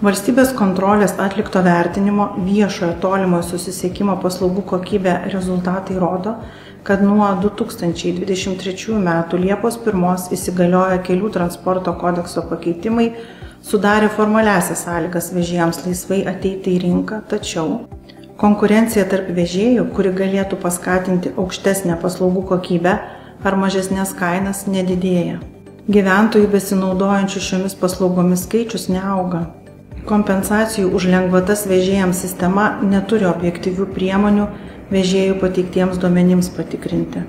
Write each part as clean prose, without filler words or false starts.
Valstybės kontrolės atlikto vertinimo viešojo tolimojo susisiekimo paslaugų kokybė rezultatai rodo, kad nuo 2023 m. Liepos 1 įsigalioję Kelių transporto kodekso pakeitimai sudarė formaliasias sąlygas vežėjams laisvai ateiti į rinką, tačiau konkurencija tarp vežėjų, kuri galėtų paskatinti aukštesnę paslaugų kokybę ar mažesnės kainas, nedidėja. Gyventojų besinaudojančių šiomis paslaugomis skaičius neauga. Kompensacijų už lengvatas vežėjams sistema neturi objektyvių priemonių vežėjų pateiktiems duomenims patikrinti.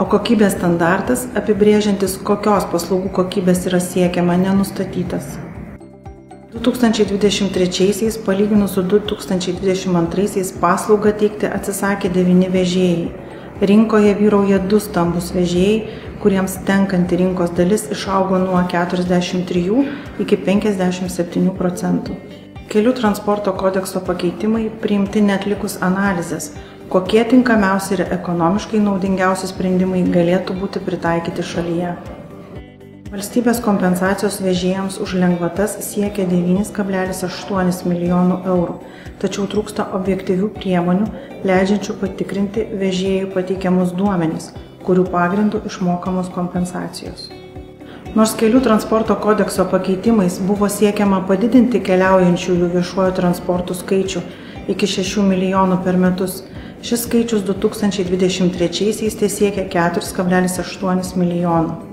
O kokybės standartas, apibrėžiantis, kokios paslaugų kokybės yra siekiama, nenustatytas. 2023 palyginus su 2022 paslaugą teikti atsisakė 9 vežėjai. Rinkoje vyrauja 2 stambus vežėjai, kuriems tenkanti rinkos dalis išaugo nuo 43 iki 57%. Kelių transporto kodekso pakeitimai priimti neatlikus analizės, kokie tinkamiausi ir ekonomiškai naudingiausi sprendimai galėtų būti pritaikyti šalyje. Valstybės kompensacijos vežėjams už lengvatas siekia 9,8 milijonų eurų, tačiau trūksta objektyvių priemonių, leidžiančių patikrinti vežėjų pateikiamus duomenis, kurių pagrindų išmokamos kompensacijos. Nors Kelių transporto kodekso pakeitimais buvo siekiama padidinti keliaujančiųjų viešuoju transportu skaičių iki 6 milijonų per metus, šis skaičius 2023 tesiekia 4,8 milijonų.